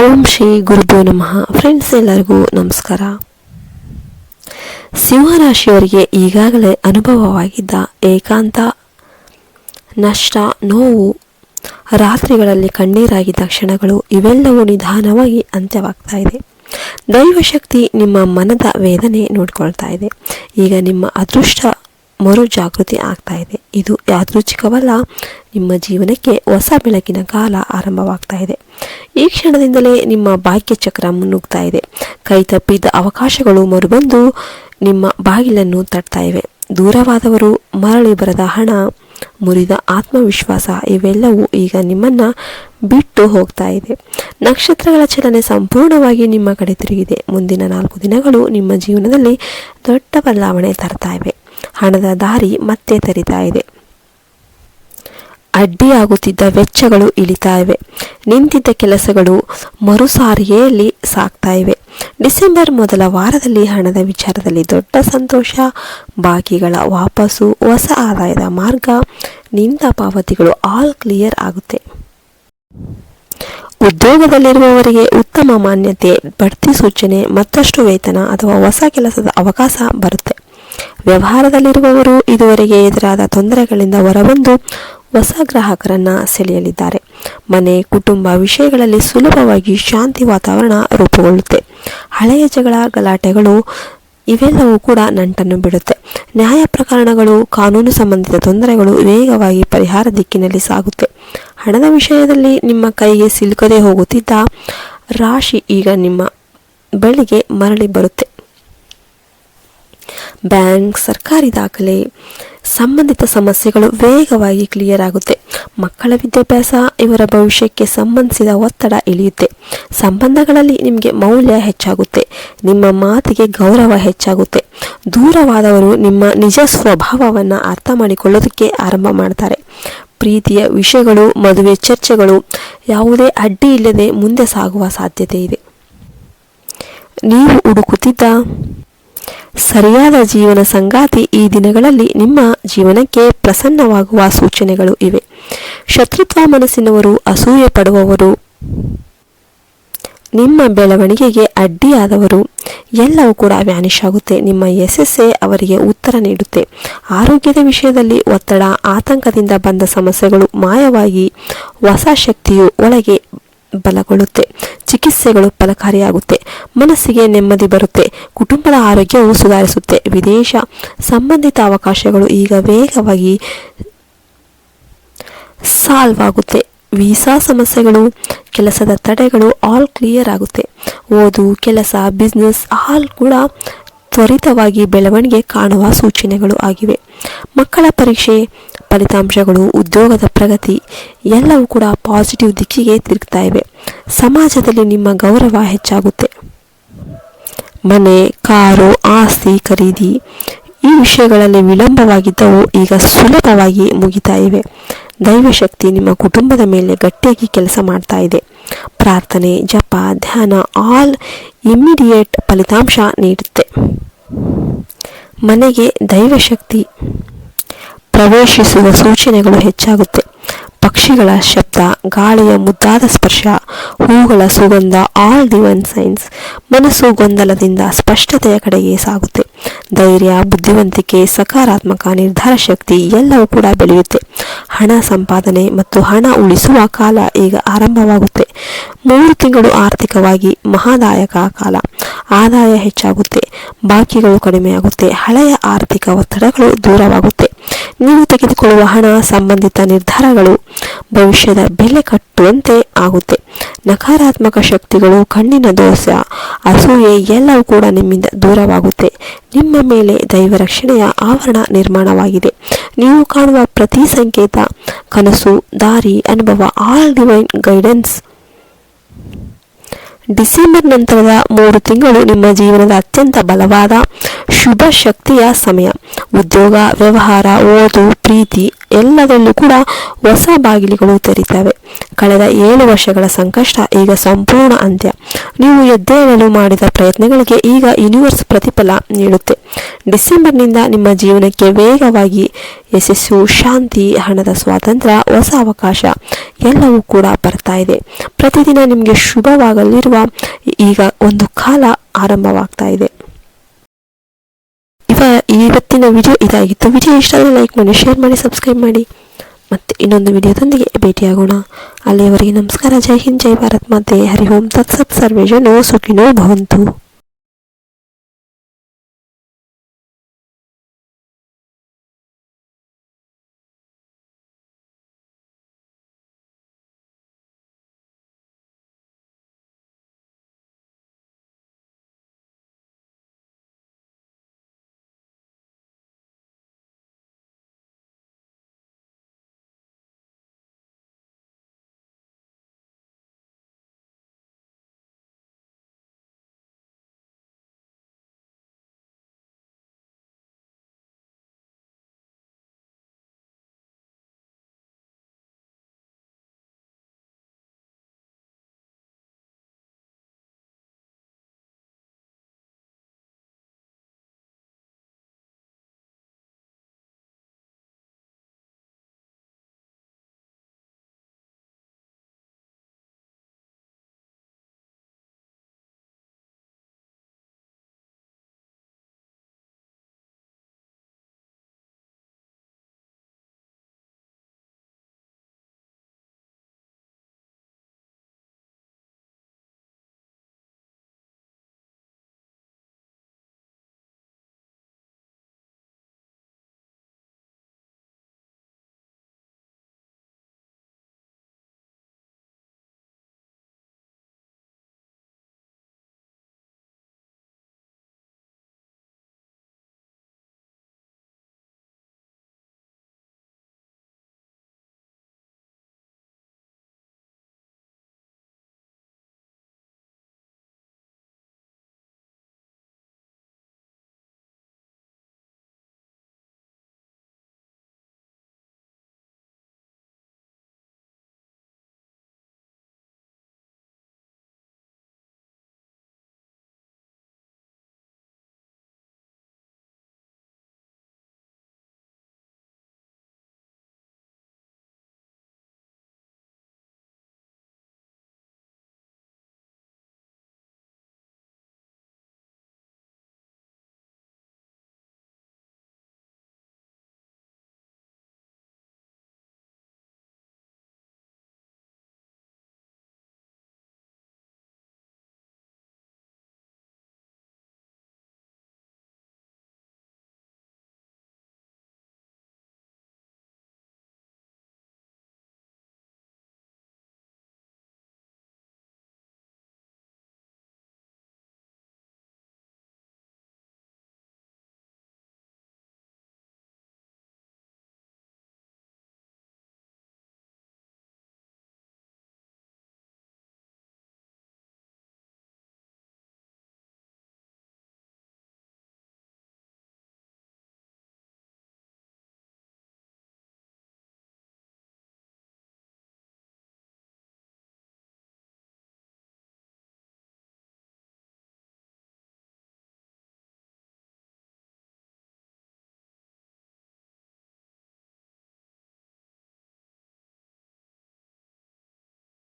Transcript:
ಓಂ ಶ್ರೀ ಗುರುಭ್ಯೋ ನಮಃ. ಫ್ರೆಂಡ್ಸ್, ಎಲ್ಲರಿಗೂ ನಮಸ್ಕಾರ. ಸಿಂಹರಾಶಿಯವರಿಗೆ ಈಗಾಗಲೇ ಅನುಭವವಾಗಿದ್ದ ಏಕಾಂತ, ನಷ್ಟ, ನೋವು, ರಾತ್ರಿಗಳಲ್ಲಿ ಕಣ್ಣೀರಾಗಿದ್ದ ಕ್ಷಣಗಳು ಇವೆಲ್ಲವೂ ನಿಧಾನವಾಗಿ ಅಂತ್ಯವಾಗ್ತಾ ಇದೆ. ದೈವಶಕ್ತಿ ನಿಮ್ಮ ಮನದ ವೇದನೆ ನೋಡ್ಕೊಳ್ತಾ ಇದೆ. ಈಗ ನಿಮ್ಮ ಅದೃಷ್ಟ ಮರು ಜಾಗೃತಿ ಆಗ್ತಾ ಇದೆ. ಇದು ಯಾದೃಚ್ಛಿಕವಲ್ಲ, ನಿಮ್ಮ ಜೀವನಕ್ಕೆ ಹೊಸ ಬೆಳಕಿನ ಕಾಲ ಆರಂಭವಾಗ್ತಾ ಇದೆ. ಈ ಕ್ಷಣದಿಂದಲೇ ನಿಮ್ಮ ಭಾಗ್ಯ ಚಕ್ರ ಮುನ್ನುಗ್ತಾ ಇದೆ. ಕೈ ತಪ್ಪಿದ್ದ ಅವಕಾಶಗಳು ಮರುಬಂದು ನಿಮ್ಮ ಬಾಗಿಲನ್ನು ತಟ್ತಾ ಇವೆ. ದೂರವಾದವರು, ಮರಳಿ ಬರದ ಹಣ, ಮುರಿದ ಆತ್ಮವಿಶ್ವಾಸ ಇವೆಲ್ಲವೂ ಈಗ ನಿಮ್ಮನ್ನ ಬಿಟ್ಟು ಹೋಗ್ತಾ ಇದೆ. ನಕ್ಷತ್ರಗಳ ಚಲನೆ ಸಂಪೂರ್ಣವಾಗಿ ನಿಮ್ಮ ಕಡೆ ತಿರುಗಿದೆ. ಮುಂದಿನ 4 ದಿನಗಳು ನಿಮ್ಮ ಜೀವನದಲ್ಲಿ ದೊಡ್ಡ ಬದಲಾವಣೆ ತರ್ತಾ ಇವೆ. ಹಣದ ದಾರಿ ಮತ್ತೆ ತೆರೀತಾ ಇದೆ. ಅಡ್ಡಿಯಾಗುತ್ತಿದ್ದ ವೆಚ್ಚಗಳು ಇಳಿತಾ ಇವೆ. ನಿಂತಿದ್ದ ಕೆಲಸಗಳು ಮರುಸಾರಿಗೆಯಲ್ಲಿ ಸಾಗ್ತಾ ಇವೆ. ಡಿಸೆಂಬರ್ ಮೊದಲ ವಾರದಲ್ಲಿ ಹಣದ ವಿಚಾರದಲ್ಲಿ ದೊಡ್ಡ ಸಂತೋಷ, ಬಾಕಿಗಳ ವಾಪಸ್ಸು, ಹೊಸ ಆದಾಯದ ಮಾರ್ಗ, ನಿಂತ ಪಾವತಿಗಳು ಆಲ್ ಕ್ಲಿಯರ್ ಆಗುತ್ತೆ. ಉದ್ಯೋಗದಲ್ಲಿರುವವರಿಗೆ ಉತ್ತಮ ಮಾನ್ಯತೆ, ಬಡ್ತಿ ಸೂಚನೆ, ಮತ್ತಷ್ಟು ವೇತನ ಅಥವಾ ಹೊಸ ಕೆಲಸದ ಅವಕಾಶ ಬರುತ್ತೆ. ವ್ಯವಹಾರದಲ್ಲಿರುವವರು ಇದುವರೆಗೆ ಎದುರಾದ ತೊಂದರೆಗಳಿಂದ ಹೊರಬಂದು ಹೊಸ ಗ್ರಾಹಕರನ್ನ ಸೆಳೆಯಲಿದ್ದಾರೆ. ಮನೆ, ಕುಟುಂಬ ವಿಷಯಗಳಲ್ಲಿ ಸುಲಭವಾಗಿ ಶಾಂತಿ ವಾತಾವರಣ ರೂಪುಗೊಳ್ಳುತ್ತೆ. ಹಳೆಯ ಜಗಳ, ಗಲಾಟೆಗಳು ಇವೆಲ್ಲವೂ ಕೂಡ ನಂಟನ್ನು ಬಿಡುತ್ತೆ. ನ್ಯಾಯ ಪ್ರಕರಣಗಳು, ಕಾನೂನು ಸಂಬಂಧಿತ ತೊಂದರೆಗಳು ವೇಗವಾಗಿ ಪರಿಹಾರ ದಿಕ್ಕಿನಲ್ಲಿ ಸಾಗುತ್ತೆ. ಹಣದ ವಿಷಯದಲ್ಲಿ ನಿಮ್ಮ ಕೈಗೆ ಸಿಲುಕದೆ ಹೋಗುತ್ತಿದ್ದ ರಾಶಿ ಈಗ ನಿಮ್ಮ ಬಳಿಗೆ ಮರಳಿ ಬರುತ್ತೆ. ಬ್ಯಾಂಕ್, ಸರ್ಕಾರಿ ದಾಖಲೆ ಸಂಬಂಧಿತ ಸಮಸ್ಯೆಗಳು ವೇಗವಾಗಿ ಕ್ಲಿಯರ್ ಆಗುತ್ತೆ. ಮಕ್ಕಳ ವಿದ್ಯಾಭ್ಯಾಸ, ಇವರ ಭವಿಷ್ಯಕ್ಕೆ ಸಂಬಂಧಿಸಿದ ಒತ್ತಡ ಇಳಿಯುತ್ತೆ. ಸಂಬಂಧಗಳಲ್ಲಿ ನಿಮಗೆ ಮೌಲ್ಯ ಹೆಚ್ಚಾಗುತ್ತೆ. ನಿಮ್ಮ ಮಾತಿಗೆ ಗೌರವ ಹೆಚ್ಚಾಗುತ್ತೆ. ದೂರವಾದವರು ನಿಮ್ಮ ನಿಜ ಸ್ವಭಾವವನ್ನು ಅರ್ಥ ಮಾಡಿಕೊಳ್ಳೋದಕ್ಕೆ ಆರಂಭ ಮಾಡ್ತಾರೆ. ಪ್ರೀತಿಯ ವಿಷಯಗಳು, ಮದುವೆ ಚರ್ಚೆಗಳು ಯಾವುದೇ ಅಡ್ಡಿ ಇಲ್ಲದೆ ಮುಂದೆ ಸಾಗುವ ಸಾಧ್ಯತೆ ಇದೆ. ನೀವು ಹುಡುಕುತ್ತಿದ್ದ ಸರಿಯಾದ ಜೀವನ ಸಂಗಾತಿ ಈ ದಿನಗಳಲ್ಲಿ ನಿಮ್ಮ ಜೀವನಕ್ಕೆ ಪ್ರಸನ್ನವಾಗುವ ಸೂಚನೆಗಳು ಇವೆ. ಶತ್ರುತ್ವ ಮನಸ್ಸಿನವರು, ಅಸೂಯೆ ಪಡುವವರು, ನಿಮ್ಮ ಬೆಳವಣಿಗೆಗೆ ಅಡ್ಡಿಯಾದವರು ಎಲ್ಲವೂ ಕೂಡ ವ್ಯಾನಿಷ್ ಆಗುತ್ತೆ. ನಿಮ್ಮ ಯಶಸ್ಸೇ ಅವರಿಗೆ ಉತ್ತರ ನೀಡುತ್ತೆ. ಆರೋಗ್ಯದ ವಿಷಯದಲ್ಲಿ ಒತ್ತಡ, ಆತಂಕದಿಂದ ಬಂದ ಸಮಸ್ಯೆಗಳು ಮಾಯವಾಗಿ ಹೊಸ ಶಕ್ತಿಯು ಒಳಗೆ ಬಲಗೊಳ್ಳುತ್ತೆ. ಚಿಕಿತ್ಸೆಗಳು ಫಲಕಾರಿಯಾಗುತ್ತೆ. ಮನಸ್ಸಿಗೆ ನೆಮ್ಮದಿ ಬರುತ್ತೆ. ಕುಟುಂಬದ ಆರೋಗ್ಯವು ಸುಧಾರಿಸುತ್ತೆ. ವಿದೇಶ ಸಂಬಂಧಿತ ಅವಕಾಶಗಳು ಈಗ ವೇಗವಾಗಿ ಸಾಲ್ವ್ ಆಗುತ್ತೆ. ವೀಸಾ ಸಮಸ್ಯೆಗಳು, ಕೆಲಸದ ತಡೆಗಳು ಆಲ್ ಕ್ಲಿಯರ್ ಆಗುತ್ತೆ. ಓದು, ಕೆಲಸ, ಬಿಸ್ನೆಸ್ ಆಲ್ ಕೂಡ ತ್ವರಿತವಾಗಿ ಬೆಳವಣಿಗೆ ಕಾಣುವ ಸೂಚನೆಗಳು ಆಗಿವೆ. ಮಕ್ಕಳ ಪರೀಕ್ಷೆ ಫಲಿತಾಂಶಗಳು, ಉದ್ಯೋಗದ ಪ್ರಗತಿ ಎಲ್ಲವೂ ಕೂಡ ಪಾಸಿಟಿವ್ ದಿಕ್ಕಿಗೆ ತಿರುಗ್ತಾ ಇವೆ. ಸಮಾಜದಲ್ಲಿ ನಿಮ್ಮ ಗೌರವ ಹೆಚ್ಚಾಗುತ್ತೆ. ಮನೆ, ಕಾರು, ಆಸ್ತಿ ಖರೀದಿ ಈ ವಿಷಯಗಳಲ್ಲಿ ವಿಳಂಬವಾಗಿದ್ದವು ಈಗ ಸುಲಭವಾಗಿ ಮುಗಿತಾ ಇವೆ. ದೈವಶಕ್ತಿ ನಿಮ್ಮ ಕುಟುಂಬದ ಮೇಲೆ ಗಟ್ಟಿಯಾಗಿ ಕೆಲಸ ಮಾಡ್ತಾ ಇದೆ. ಪ್ರಾರ್ಥನೆ, ಜಪ, ಧ್ಯಾನ ಆಲ್ ಇಮ್ಮಿಡಿಯೇಟ್ ಫಲಿತಾಂಶ ನೀಡುತ್ತೆ. ಮನೆಗೆ ದೈವಶಕ್ತಿ ಪ್ರವೇಶಿಸುವ ಸೂಚನೆಗಳು ಹೆಚ್ಚಾಗುತ್ತೆ. ಪಕ್ಷಿಗಳ ಶಬ್ದ, ಗಾಳಿಯ ಮುದ್ದಾದ ಸ್ಪರ್ಶ, ಹೂಗಳ ಸುಗಂಧ ಆಲ್ ಡಿವೈನ್ ಸೈನ್ಸ್. ಮನಸ್ಸು ಗೊಂದಲದಿಂದ ಸ್ಪಷ್ಟತೆಯ ಕಡೆಗೆ ಸಾಗುತ್ತೆ. ಧೈರ್ಯ, ಬುದ್ಧಿವಂತಿಕೆ, ಸಕಾರಾತ್ಮಕ ನಿರ್ಧಾರ ಶಕ್ತಿ ಎಲ್ಲವೂ ಕೂಡ ಬೆಳೆಯುತ್ತೆ. ಹಣ ಸಂಪಾದನೆ ಮತ್ತು ಹಣ ಉಳಿಸುವ ಕಾಲ ಈಗ ಆರಂಭವಾಗುತ್ತೆ. 3 ತಿಂಗಳು ಆರ್ಥಿಕವಾಗಿ ಮಹಾದಾಯಕ ಕಾಲ. ಆದಾಯ ಹೆಚ್ಚಾಗುತ್ತೆ. ಬಾಕಿಗಳು ಕಡಿಮೆಯಾಗುತ್ತೆ. ಹಳೆಯ ಆರ್ಥಿಕ ಒತ್ತಡಗಳು ದೂರವಾಗುತ್ತೆ. ನೀವು ತೆಗೆದುಕೊಳ್ಳುವ ಹಣ ಸಂಬಂಧಿತ ನಿರ್ಧಾರಗಳು ಭವಿಷ್ಯದ ಬೆಲೆ ಕಟ್ಟುವಂತೆ ಆಗುತ್ತೆ. ನಕಾರಾತ್ಮಕ ಶಕ್ತಿಗಳು, ಕಣ್ಣಿನ ದೋಷ, ಅಸೂಯೆ ಎಲ್ಲವೂ ಕೂಡ ನಿಮ್ಮಿಂದ ದೂರವಾಗುತ್ತೆ. ನಿಮ್ಮ ಮೇಲೆ ದೈವ ರಕ್ಷಣೆಯ ಆವರಣ ನಿರ್ಮಾಣವಾಗಿದೆ. ನೀವು ಕಾಣುವ ಪ್ರತಿ ಸಂಕೇತ, ಕನಸು, ದಾರಿ, ಅನುಭವ ಆಲ್ ಡಿವೈನ್ ಗೈಡೆನ್ಸ್. ಡಿಸೆಂಬರ್ ನಂತರದ 3 ತಿಂಗಳು ನಿಮ್ಮ ಜೀವನದ ಅತ್ಯಂತ ಬಲವಾದ ಶುಭ ಶಕ್ತಿಯ ಸಮಯ. ಉದ್ಯೋಗ, ವ್ಯವಹಾರ, ಓದು, ಪ್ರೀತಿ ಎಲ್ಲದರಲ್ಲೂ ಕೂಡ ಹೊಸ ಬಾಗಿಲುಗಳು ತೆರೀತವೆ. ಕಳೆದ 7 ವರ್ಷಗಳ ಸಂಕಷ್ಟ ಈಗ ಸಂಪೂರ್ಣ ಅಂತ್ಯ. ನೀವು ಎದ್ದೇಳಲು ಮಾಡಿದ ಪ್ರಯತ್ನಗಳಿಗೆ ಈಗ ಯೂನಿವರ್ಸ್ ಪ್ರತಿಫಲ ನೀಡುತ್ತೆ. ಡಿಸೆಂಬರ್ನಿಂದ ನಿಮ್ಮ ಜೀವನಕ್ಕೆ ವೇಗವಾಗಿ ಯಶಸ್ಸು, ಶಾಂತಿ, ಹಣದ ಸ್ವಾತಂತ್ರ್ಯ, ಹೊಸ ಅವಕಾಶ ಎಲ್ಲವೂ ಕೂಡ ಬರ್ತಾ ಇದೆ. ಪ್ರತಿದಿನ ನಿಮಗೆ ಶುಭವಾಗಲಿರುವ ಈಗ ಒಂದು ಕಾಲ ಆರಂಭವಾಗ್ತಾ ಇದೆ. ಇವತ್ತಿನ ವಿಡಿಯೋ ಇದಾಗಿತ್ತು. ವಿಡಿಯೋ ಇಷ್ಟ ಆದರೆ ಲೈಕ್ ಮಾಡಿ, ಶೇರ್ ಮಾಡಿ, ಸಬ್ಸ್ಕ್ರೈಬ್ ಮಾಡಿ. ಮತ್ತೆ ಇನ್ನೊಂದು ವಿಡಿಯೋದೊಂದಿಗೆ ಭೇಟಿಯಾಗೋಣ. ಅಲ್ಲಿಯವರೆಗೆ ನಮಸ್ಕಾರ. ಜೈ ಹಿಂದ್, ಜೈ ಭಾರತ್ ಮಾತೆ. ಹರಿ ಓಂ ತತ್ಸತ್. ಸರ್ವೇ ಜನೋ ಸುಖಿನೋ ಭವಂತು.